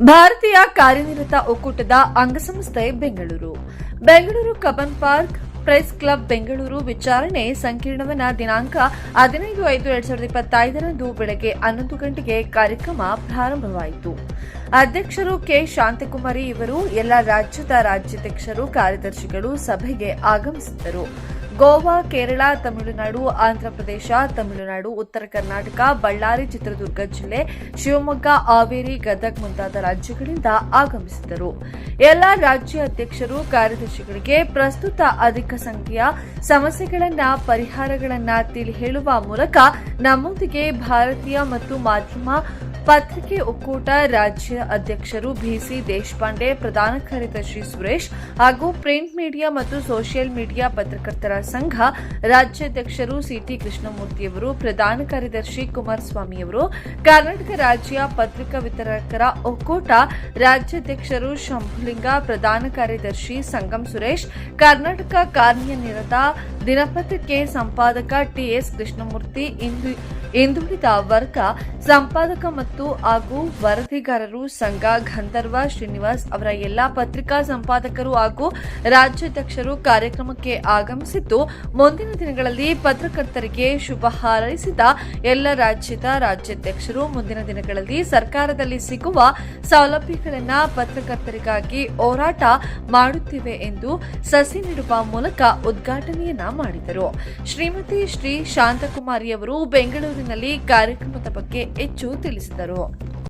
ಭಾರತೀಯ ಕಾರ್ಯನಿರತ ಒಕ್ಕೂಟದ ಅಂಗಸಂಸ್ಥೆ Bengaluru Cubbon park press club Bengaluru ವಿಚಾರಣೆ ಸಂಕಿರಣವನ್ನ ದಿನಾಂಕ 15/5/2025 ಬೆಳಗ್ಗೆ 11 ಗಂಟೆಗೆ ಕಾರ್ಯಕ್ರಮ ಪ್ರಾರಂಭವಾಯಿತು. ಅಧ್ಯಕ್ಷರು ಕೆ ಶಾಂತಕುಮಾರಿ ಇವರು ಎಲ್ಲ ರಾಜ್ಯದ ರಾಜ್ಯಾಧ್ಯಕ್ಷರು ಕಾರ್ಯದರ್ಶಿಗಳು ಸಭೆಗೆ ಆಗಮಿಸಿದ್ದರು. ಗೋವಾ, ಕೇರಳ, ತಮಿಳುನಾಡು, ಆಂಧ್ರಪ್ರದೇಶ, ತಮಿಳುನಾಡು, ಉತ್ತರ ಕರ್ನಾಟಕ, ಬಳ್ಳಾರಿ, ಚಿತ್ರದುರ್ಗ ಜಿಲ್ಲೆ, ಶಿವಮೊಗ್ಗ, ಹಾವೇರಿ, ಗದಗ ಮುಂತಾದ ರಾಜ್ಯಗಳಿಂದ ಆಗಮಿಸಿದ್ದರು. ಎಲ್ಲ ರಾಜ್ಯ ಅಧ್ಯಕ್ಷರು ಕಾರ್ಯದರ್ಶಿಗಳಿಗೆ ಪ್ರಸ್ತುತ ಅಧಿಕ ಸಂಖ್ಯೆಯ ಸಮಸ್ಯೆಗಳನ್ನ ಪರಿಹಾರಗಳನ್ನ ತಿಳಿ ಹೇಳುವ ಮೂಲಕ ನಮ್ಮೊಂದಿಗೆ ಭಾರತೀಯ ಮತ್ತು ಮಾಧ್ಯಮ ಪತ್ರಿಕೆ ಒಕ್ಕೂಟ ರಾಜ್ಯ ಅಧ್ಯಕ್ಷರು ಬಿಸಿ ದೇಶಪಾಂಡೆ, ಪ್ರಧಾನ ಕಾರ್ಯದರ್ಶಿ ಸುರೇಶ್ ಹಾಗೂ ಪ್ರಿಂಟ್ ಮೀಡಿಯಾ ಮತ್ತು ಸೋಷಿಯಲ್ ಮೀಡಿಯಾ ಪತ್ರಕರ್ತರ ಸಂಘ ರಾಜ್ಯಾಧ್ಯಕ್ಷರು ಸಿಟಿ ಕೃಷ್ಣಮೂರ್ತಿಯವರು, ಪ್ರಧಾನ ಕಾರ್ಯದರ್ಶಿ ಕುಮಾರಸ್ವಾಮಿಯವರು, ಕರ್ನಾಟಕ ರಾಜ್ಯ ಪತ್ರಿಕಾ ವಿತರಕರ ಒಕ್ಕೂಟ ರಾಜ್ಯಾಧ್ಯಕ್ಷರು ಶಂಭುಲಿಂಗ, ಪ್ರಧಾನ ಕಾರ್ಯದರ್ಶಿ ಸಂಗಂ ಸುರೇಶ್, ಕರ್ನಾಟಕ ಕಾರ್ಯನಿರತ ದಿನಪತ್ರಿಕೆ ಸಂಪಾದಕ ಟಿಎಸ್ ಕೃಷ್ಣಮೂರ್ತಿ, ಹಿಂದುಳಿದ ವರ್ಗ ಸಂಪಾದಕ ಹಾಗೂ ವರದಿಗಾರರು ಸಂಘ ಗಂಧರ್ವ ಶ್ರೀನಿವಾಸ್ ಅವರ ಎಲ್ಲಾ ಪತ್ರಿಕಾ ಸಂಪಾದಕರು ಹಾಗೂ ರಾಜ್ಯಾಧ್ಯಕ್ಷರು ಕಾರ್ಯಕ್ರಮಕ್ಕೆ ಆಗಮಿಸಿದ್ದು, ಮುಂದಿನ ದಿನಗಳಲ್ಲಿ ಪತ್ರಕರ್ತರಿಗೆ ಶುಭ ಹಾರೈಸಿದ ಎಲ್ಲ ರಾಜ್ಯದ ರಾಜ್ಯಾಧ್ಯಕ್ಷರು ಮುಂದಿನ ದಿನಗಳಲ್ಲಿ ಸರ್ಕಾರದಲ್ಲಿ ಸಿಗುವ ಸೌಲಭ್ಯಗಳನ್ನು ಪತ್ರಕರ್ತರಿಗಾಗಿ ಹೋರಾಟ ಮಾಡುತ್ತಿವೆ ಎಂದು ಸಸಿ ನೀಡುವ ಮೂಲಕ ಉದ್ಘಾಟನೆಯನ್ನ ಮಾಡಿದರು. ಶ್ರೀಮತಿ ಶ್ರೀ ಶಾಂತಕುಮಾರಿಯವರು ಬೆಂಗಳೂರಿನಲ್ಲಿ ಕಾರ್ಯಕ್ರಮದ ಬಗ್ಗೆ ಹೆಚ್ಚು ತಿಳಿಸಿದರು.